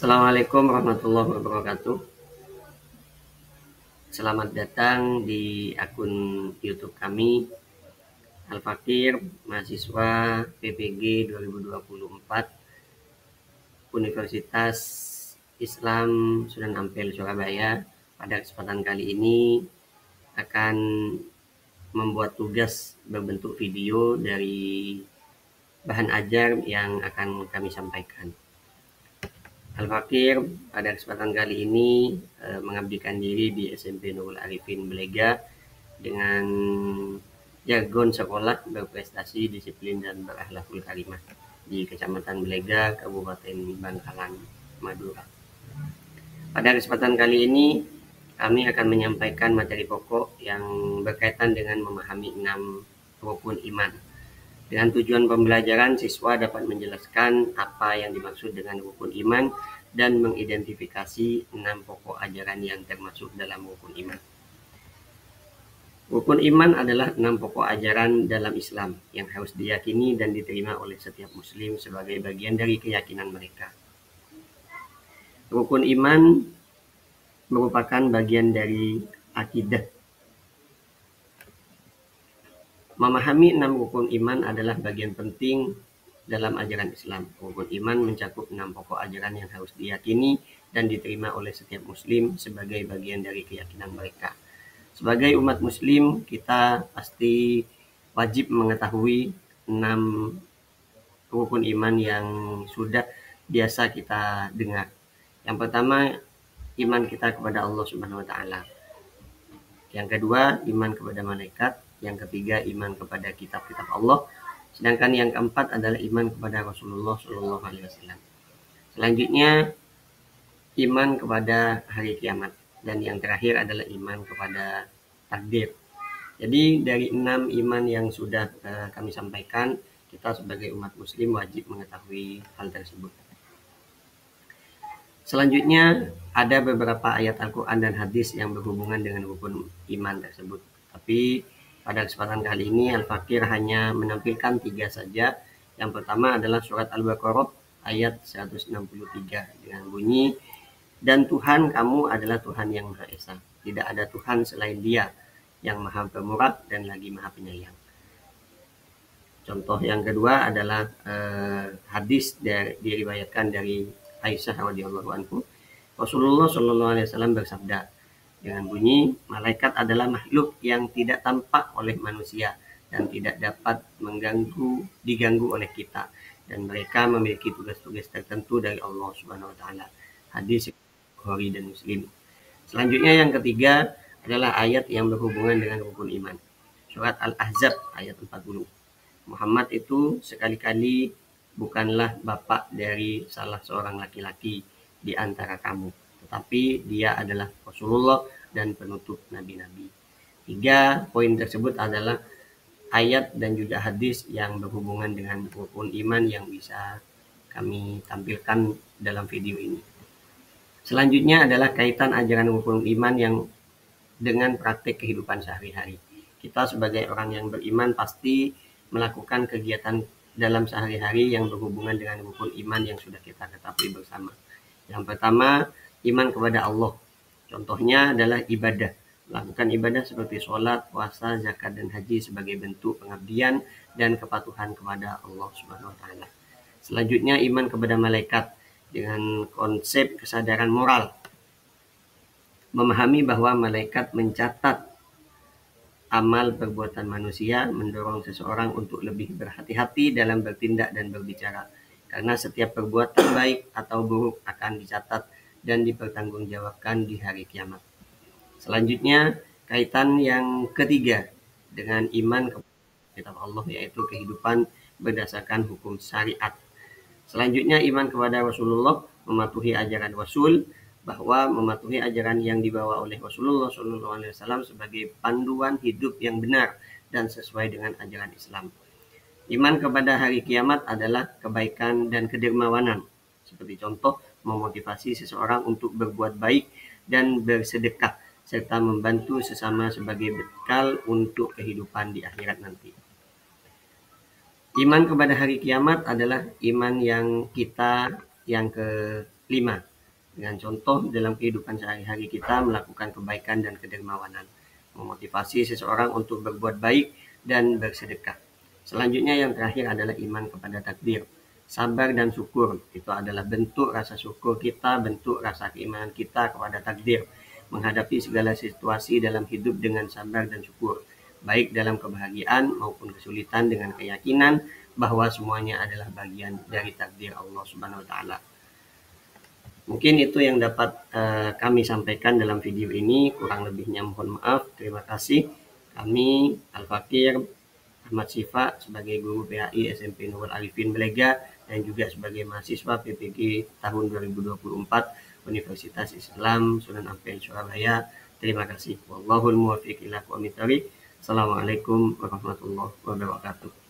Assalamualaikum warahmatullahi wabarakatuh. Selamat datang di akun YouTube kami, Al-Fakir, mahasiswa PPG 2024, Universitas Islam Sunan Ampel, Surabaya. Pada kesempatan kali ini akan membuat tugas berbentuk video dari bahan ajar yang akan kami sampaikan. Al-Fakir pada kesempatan kali ini mengabdikan diri di SMP Nurul Arifin Belega dengan jargon sekolah berprestasi, disiplin, dan berakhlakul karimah di Kecamatan Belega, Kabupaten Bangkalan, Madura. Pada kesempatan kali ini kami akan menyampaikan materi pokok yang berkaitan dengan memahami 6 rukun iman. Dengan tujuan pembelajaran, siswa dapat menjelaskan apa yang dimaksud dengan rukun iman dan mengidentifikasi 6 pokok ajaran yang termasuk dalam rukun iman. Rukun iman adalah 6 pokok ajaran dalam Islam yang harus diyakini dan diterima oleh setiap muslim sebagai bagian dari keyakinan mereka. Rukun iman merupakan bagian dari akidah. Memahami 6 rukun iman adalah bagian penting dalam ajaran Islam. Rukun iman mencakup 6 pokok ajaran yang harus diyakini dan diterima oleh setiap muslim sebagai bagian dari keyakinan mereka. Sebagai umat muslim, kita pasti wajib mengetahui 6 rukun iman yang sudah biasa kita dengar. Yang pertama, iman kita kepada Allah Subhanahu wa taala. Yang kedua, iman kepada malaikat. Yang ketiga, iman kepada kitab-kitab Allah. Sedangkan yang keempat adalah iman kepada Rasulullah Shallallahu Alaihi Wasallam. Selanjutnya, iman kepada hari kiamat. Dan yang terakhir adalah iman kepada takdir. Jadi dari 6 iman yang sudah kami sampaikan, kita sebagai umat muslim wajib mengetahui hal tersebut. Selanjutnya, ada beberapa ayat Al-Quran dan hadis yang berhubungan dengan rukun iman tersebut. Tapi pada kesempatan kali ini Al-Fakir hanya menampilkan 3 saja. Yang pertama adalah surat Al-Baqarah ayat 163 dengan bunyi, "Dan Tuhan kamu adalah Tuhan yang Maha Esa. Tidak ada Tuhan selain Dia yang Maha Pemurah dan lagi Maha Penyayang." Contoh yang kedua adalah hadis diriwayatkan dari Aisyah radhiyallahu anhu. Rasulullah Shallallahu Alaihi Wasallam bersabda dengan bunyi, "Malaikat adalah makhluk yang tidak tampak oleh manusia dan tidak dapat diganggu oleh kita, dan mereka memiliki tugas-tugas tertentu dari Allah Subhanahu Wa Taala." Hadis Bukhari dan Muslim. Selanjutnya yang ketiga adalah ayat yang berhubungan dengan rukun iman. Surat Al-Ahzab ayat 40. Muhammad itu sekali-kali bukanlah bapak dari salah seorang laki-laki di antara kamu, tetapi dia adalah Rasulullah dan penutup nabi-nabi. 3 poin tersebut adalah ayat dan juga hadis yang berhubungan dengan rukun iman yang bisa kami tampilkan dalam video ini. Selanjutnya adalah kaitan ajaran rukun iman yang dengan praktik kehidupan sehari-hari. Kita sebagai orang yang beriman pasti melakukan kegiatan dalam sehari-hari yang berhubungan dengan rukun iman yang sudah kita ketahui bersama. Yang pertama, iman kepada Allah. Contohnya adalah ibadah. Lakukan ibadah seperti sholat, puasa, zakat, dan haji sebagai bentuk pengabdian dan kepatuhan kepada Allah Subhanahu wa taala. Selanjutnya, iman kepada malaikat dengan konsep kesadaran moral. Memahami bahwa malaikat mencatat amal perbuatan manusia, mendorong seseorang untuk lebih berhati-hati dalam bertindak dan berbicara. Karena setiap perbuatan baik atau buruk akan dicatat dan dipertanggungjawabkan di hari kiamat. Selanjutnya, kaitan yang ketiga dengan iman kepada kitab Allah, yaitu kehidupan berdasarkan hukum syariat. Selanjutnya, iman kepada Rasulullah, mematuhi ajaran Rasul, bahwa mematuhi ajaran yang dibawa oleh Rasulullah SAW sebagai panduan hidup yang benar dan sesuai dengan ajaran Islam. Iman kepada hari kiamat adalah kebaikan dan kedermawanan. Seperti contoh, memotivasi seseorang untuk berbuat baik dan bersedekah, serta membantu sesama sebagai bekal untuk kehidupan di akhirat nanti. Iman kepada hari kiamat adalah iman yang kelima, dengan contoh dalam kehidupan sehari-hari kita melakukan kebaikan dan kedermawanan, memotivasi seseorang untuk berbuat baik dan bersedekah. Selanjutnya yang terakhir adalah iman kepada takdir. Sabar dan syukur itu adalah bentuk rasa syukur kita, bentuk rasa keimanan kita kepada takdir. Menghadapi segala situasi dalam hidup dengan sabar dan syukur, baik dalam kebahagiaan maupun kesulitan, dengan keyakinan bahwa semuanya adalah bagian dari takdir Allah Subhanahu wa taala. Mungkin itu yang dapat kami sampaikan dalam video ini. Kurang lebihnya mohon maaf. Terima kasih. Kami Al-Fakir Ahmad Syifa sebagai guru PAI SMP Nurul Arifin Belega dan juga sebagai mahasiswa PPG tahun 2024 Universitas Islam Sunan Ampel Surabaya. Terima kasih. Wallahul muwaffiq ila aqwamit thoriq. Assalamualaikum warahmatullahi wabarakatuh.